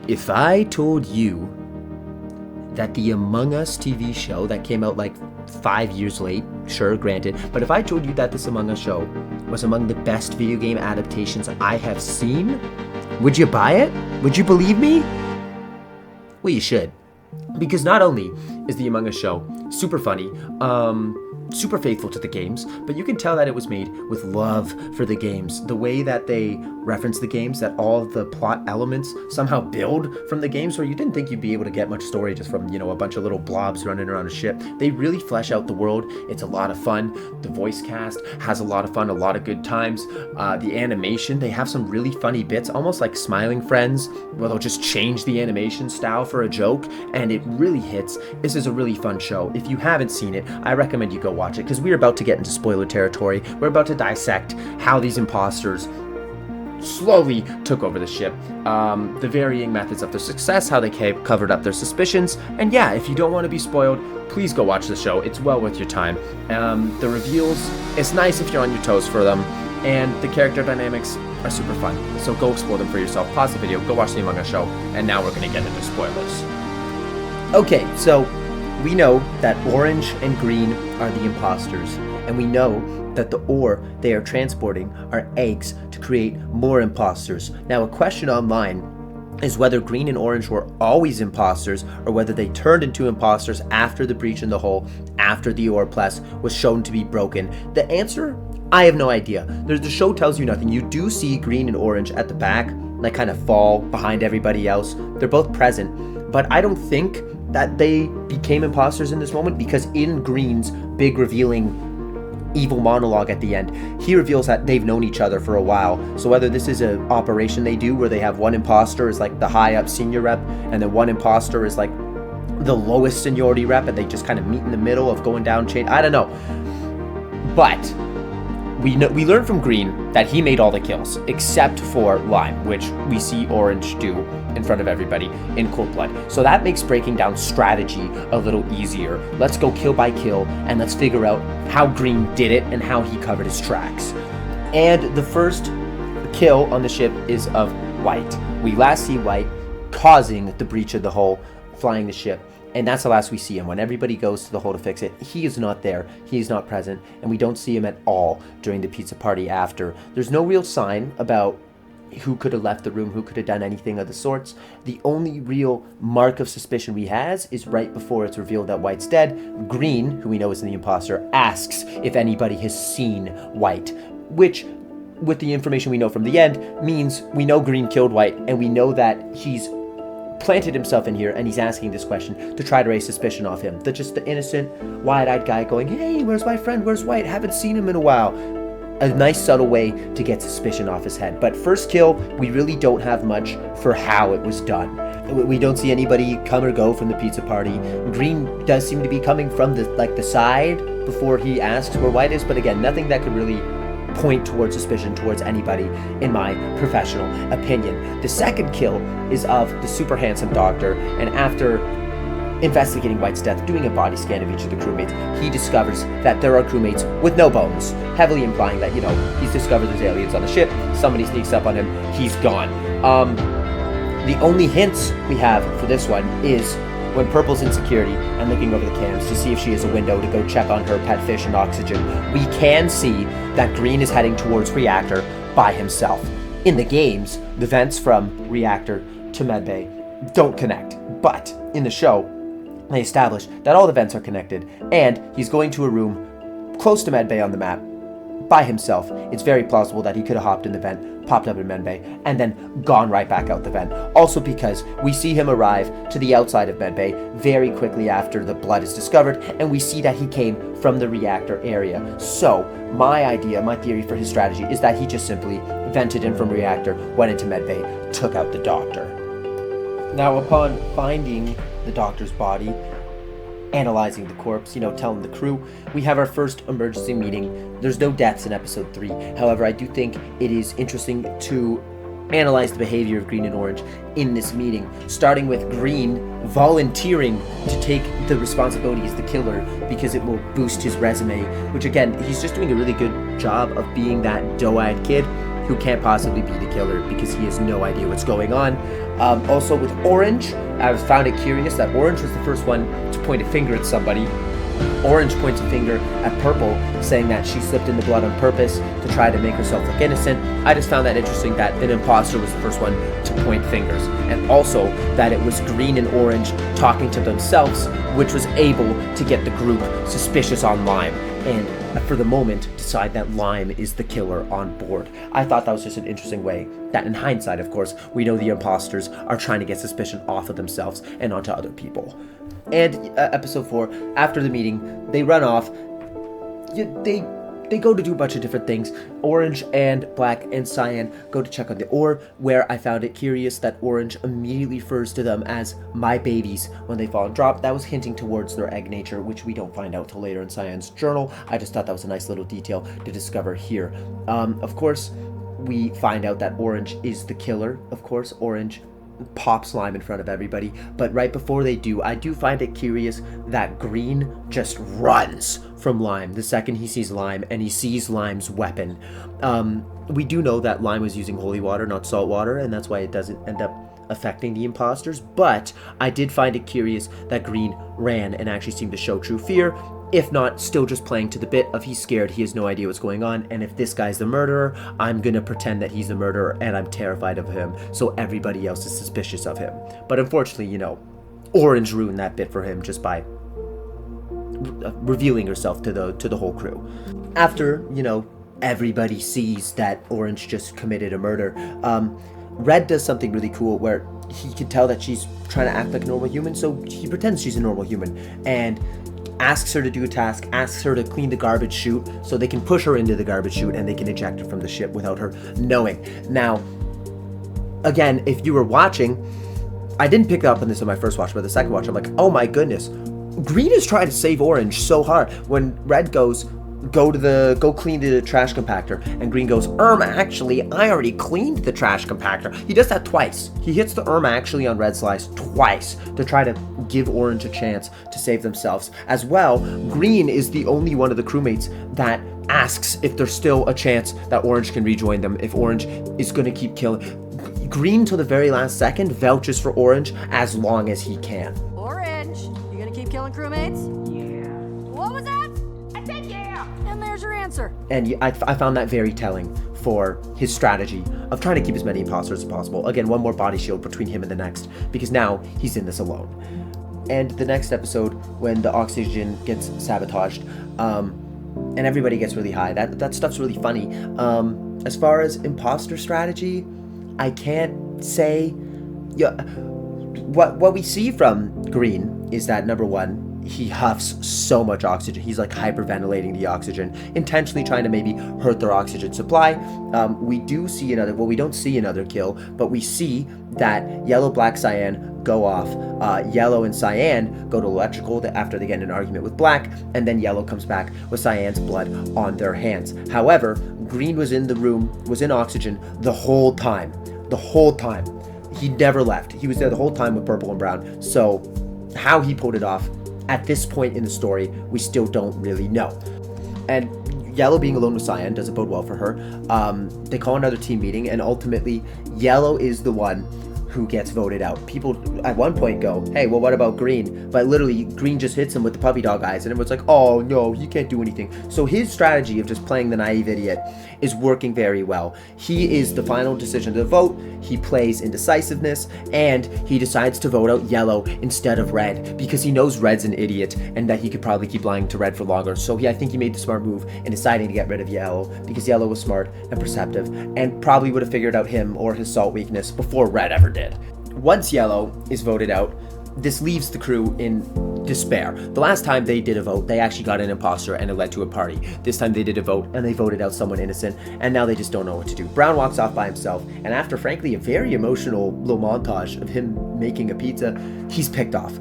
If I told you that the Among Us TV show that came out like 5 years late, sure, granted, but if I told you that this Among Us show was among the best video game adaptations I have seen, would you buy it? Would you believe me? Well, you should. Because not only is the Among Us show super funny, super faithful to the games, but you can tell that it was made with love for the games. The way that they reference the games, that all of the plot elements somehow build from the games, where you didn't think you'd be able to get much story just from, a bunch of little blobs running around a ship. They really flesh out the world. It's a lot of fun. The voice cast has a lot of fun, a lot of good times. The animation, they have some really funny bits, almost like Smiling Friends, where they'll just change the animation style for a joke, and it really hits. This is a really fun show. If you haven't seen it, I recommend you go watch it, because we're about to get into spoiler territory. We're about to dissect how these imposters slowly took over the ship, the varying methods of their success, how they covered up their suspicions, and yeah, if you don't want to be spoiled, please go watch the show. It's well worth your time. The reveals, it's nice if you're on your toes for them, and the character dynamics are super fun, so go explore them for yourself. Pause the video, go watch the Among Us show, and now we're going to get into spoilers. Okay, so we know that orange and green are the imposters, and we know that the ore they are transporting are eggs to create more imposters. Now, a question online is whether green and orange were always imposters, or whether they turned into imposters after the breach in the hull, after the ore press was shown to be broken. The answer, I have no idea. The show tells you nothing. You do see green and orange at the back, like kind of fall behind everybody else. They're both present, but I don't think that they became imposters in this moment, because in Green's big revealing evil monologue at the end, he reveals that they've known each other for a while. So whether this is an operation they do where they have one imposter is like the high up senior rep, and then one imposter is like the lowest seniority rep, and they just kind of meet in the middle of going down chain, I don't know. But we learn from Green that he made all the kills except for Lime, which we see Orange do in front of everybody in cold blood. So that makes breaking down strategy a little easier. Let's go kill by kill, and let's figure out how Green did it and how he covered his tracks. And the first kill on the ship is of White. We last see White causing the breach of the hull, flying the ship. And that's the last we see him. When everybody goes to the hole to fix it, he is not there, he is not present, and we don't see him at all during the pizza party after. There's no real sign about who could have left the room, who could have done anything of the sorts. The only real mark of suspicion we has is right before it's revealed that White's dead. Green, who we know is the imposter, asks if anybody has seen White, which, with the information we know from the end, means we know Green killed White, and we know that he's planted himself in here, and he's asking this question to try to raise suspicion off him. Just the innocent, wide-eyed guy going, "Hey, where's my friend? Where's White? Haven't seen him in a while." A nice subtle way to get suspicion off his head. But first kill, we really don't have much for how it was done. We don't see anybody come or go from the pizza party. Green does seem to be coming from the side before he asks where White is, but again, nothing that could really point towards suspicion towards anybody, in my professional opinion. The second kill is of the super handsome doctor, and after investigating White's death, doing a body scan of each of the crewmates, he discovers that there are crewmates with no bones, heavily implying that, he's discovered there's aliens on the ship, somebody sneaks up on him, he's gone. The only hints we have for this one is when Purple's in security and looking over the cams to see if she has a window to go check on her pet fish and oxygen. We can see that Green is heading towards reactor by himself. In the games, the vents from reactor to medbay don't connect, but in the show, they establish that all the vents are connected, and he's going to a room close to medbay on the map by himself. It's very plausible that he could have hopped in the vent, popped up in medbay, and then gone right back out the vent. Also because we see him arrive to the outside of medbay very quickly after the blood is discovered, and we see that he came from the reactor area. So my theory for his strategy is that he just simply vented in from reactor, went into medbay, took out the doctor. Now, upon finding the doctor's body, analyzing the corpse, telling the crew, we have our first emergency meeting. There's no deaths in episode 3. However, I do think it is interesting to analyze the behavior of Green and Orange in this meeting, starting with Green volunteering to take the responsibility as the killer because it will boost his resume, which again, he's just doing a really good job of being that doe-eyed kid who can't possibly be the killer because he has no idea what's going on. Also with Orange, I found it curious that Orange was the first one to point a finger at somebody. Orange points a finger at Purple, saying that she slipped in the blood on purpose to try to make herself look innocent. I just found that interesting that an imposter was the first one to point fingers, and also that it was Green and Orange talking to themselves, which was able to get the group suspicious on Lime, and for the moment decide that Lime is the killer on board. I thought that was just an interesting way that, in hindsight, of course, we know the imposters are trying to get suspicion off of themselves and onto other people. And episode 4, after the meeting, they run off. They go to do a bunch of different things. Orange and Black and Cyan go to check on the ore, where I found it curious that Orange immediately refers to them as my babies when they fall and drop. That was hinting towards their egg nature, which we don't find out till later in Cyan's journal. I just thought that was a nice little detail to discover here. Of course, we find out that Orange is the killer. Of course, Orange pops Lime in front of everybody, but right before they do, I do find it curious that Green just runs from Lime the second he sees Lime, and he sees Lime's weapon. We do know that Lime was using holy water, not salt water, and that's why it doesn't end up affecting the imposters, but I did find it curious that Green ran and actually seemed to show true fear. If not, still just playing to the bit of he's scared, he has no idea what's going on, and if this guy's the murderer, I'm gonna pretend that he's the murderer and I'm terrified of him, so everybody else is suspicious of him. But unfortunately, you know, Orange ruined that bit for him just by revealing herself to the whole crew. After, you know, everybody sees that Orange just committed a murder, Red does something really cool where he can tell that she's trying to act like a normal human, so he pretends she's a normal human and asks her to do a task, asks her to clean the garbage chute so they can push her into the garbage chute and they can eject her from the ship without her knowing. Now, again, if you were watching, I didn't pick up on this on my first watch, but the second watch, I'm like, oh my goodness, Green is trying to save Orange so hard. When Red goes, go clean the trash compactor, and Green goes, actually, I already cleaned the trash compactor. He does that twice. He hits the actually on Red's slice twice to try to give Orange a chance to save themselves. As well, Green is the only one of the crewmates that asks if there's still a chance that Orange can rejoin them, if Orange is going to keep killing. Green, till the very last second, vouches for Orange as long as he can. Orange, you gonna keep killing crewmates? Yeah. What was that? I said yeah. And there's your answer. And I found that very telling for his strategy of trying to keep as many imposters as possible. Again, one more body shield between him and the next, because now he's in this alone. And the next episode, when the oxygen gets sabotaged, and everybody gets really high, that stuff's really funny. As far as imposter strategy, I can't say. What we see from Green is that, number one, he huffs so much oxygen. He's like hyperventilating the oxygen, intentionally trying to maybe hurt their oxygen supply. We do see another, well, we don't see another kill, but we see that Yellow, Black, Cyan go off. Yellow and Cyan go to electrical after they get in an argument with Black, and then Yellow comes back with Cyan's blood on their hands. However, Green was in the room, was in oxygen the whole time. The whole time. He never left. He was there the whole time with Purple and Brown. So how he pulled it off at this point in the story, we still don't really know. And Yellow being alone with Cyan doesn't bode well for her. They call another team meeting, and ultimately Yellow is the one who gets voted out. People at one point go, hey, well, what about Green? But literally, Green just hits him with the puppy dog eyes, and everyone's like, oh, no, you can't do anything. So his strategy of just playing the naive idiot is working very well. He is the final decision to vote. He plays indecisiveness, and he decides to vote out Yellow instead of Red, because he knows Red's an idiot, and that he could probably keep lying to Red for longer. So I think he made the smart move in deciding to get rid of Yellow, because Yellow was smart and perceptive, and probably would have figured out him or his salt weakness before Red ever did. Once Yellow is voted out, this leaves the crew in despair. The last time they did a vote, they actually got an imposter and it led to a party. This time they did a vote and they voted out someone innocent, and now they just don't know what to do. Brown walks off by himself, and after, frankly, a very emotional little montage of him making a pizza, he's picked off.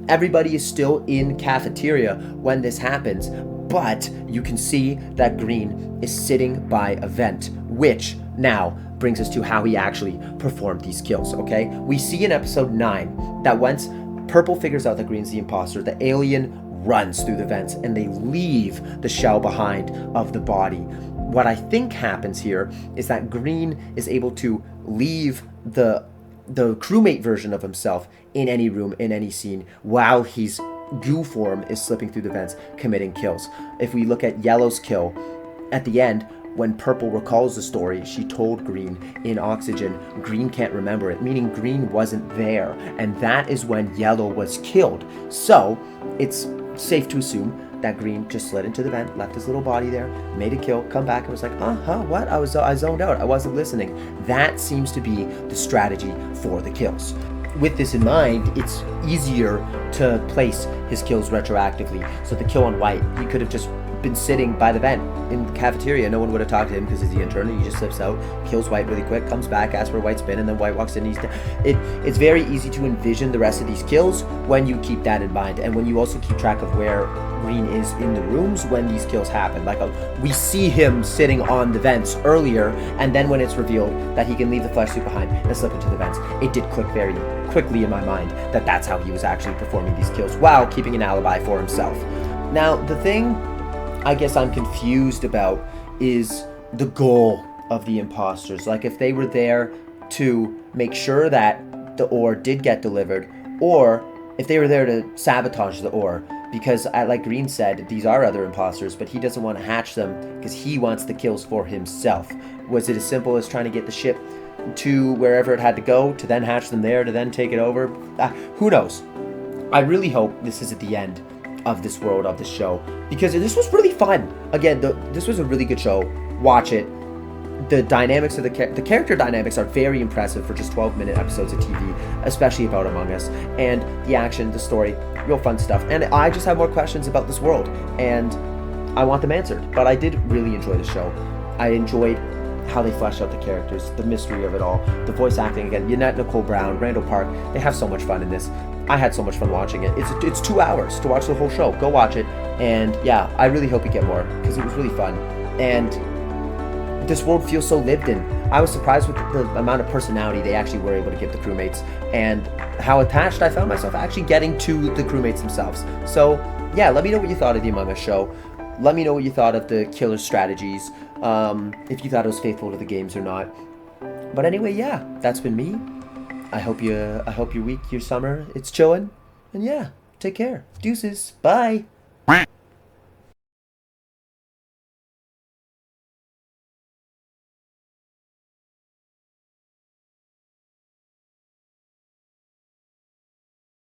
Everybody is still in cafeteria when this happens, but you can see that Green is sitting by a vent, which now brings us to how he actually performed these kills, okay? We see in episode 9 that once Purple figures out that Green's the imposter, the alien runs through the vents and they leave the shell behind of the body. what I think happens here is that Green is able to leave the crewmate version of himself in any room, in any scene, while he's goo form is slipping through the vents, committing kills. If we look at Yellow's kill, at the end, when Purple recalls the story, she told Green in oxygen, Green can't remember it, meaning Green wasn't there. And that is when Yellow was killed. So it's safe to assume that Green just slid into the vent, left his little body there, made a kill, come back and was like, what? I zoned out. I wasn't listening. That seems to be the strategy for the kills. With this in mind, it's easier to place his kills retroactively. So the kill on White, he could have just been sitting by the vent in the cafeteria. No one would have talked to him because he's the intern, and he just slips out, kills White really quick, comes back, asks where White's been, and then White walks in and it's very easy to envision the rest of these kills when you keep that in mind, and when you also keep track of where Green is in the rooms when these kills happen. Like, we see him sitting on the vents earlier, and then when it's revealed that he can leave the flesh suit behind and slip into the vents, it did click very quickly in my mind that that's how he was actually performing these kills while keeping an alibi for himself. Now, the thing I guess I'm confused about is the goal of the imposters. Like, if they were there to make sure that the ore did get delivered, or if they were there to sabotage the ore, because like Green said, these are other imposters, but he doesn't want to hatch them because he wants the kills for himself. Was it as simple as trying to get the ship to wherever it had to go, to then hatch them there, to then take it over? Who knows? I really hope this is at the end of this world, of the show, because this was really fun. Again, this was a really good show. Watch it. The dynamics of the character dynamics are very impressive for just 12-minute episodes of TV, especially about Among Us, and the action, the story, real fun stuff. And I just have more questions about this world, and I want them answered. But I did really enjoy the show. I enjoyed how they fleshed out the characters, the mystery of it all, the voice acting. Again, Yannette Nicole Brown, Randall Park, they have so much fun in this. I had so much fun watching it. It's 2 hours to watch the whole show. Go watch it. And yeah, I really hope you get more, because it was really fun. And this world feels so lived in. I was surprised with the amount of personality they actually were able to give the crewmates, and how attached I found myself actually getting to the crewmates themselves. So yeah, let me know what you thought of the Among Us show. Let me know what you thought of the killer strategies, if you thought it was faithful to the games or not. But anyway, yeah, that's been me. I hope your week, your summer, it's chillin'. And yeah, take care. Deuces. Bye.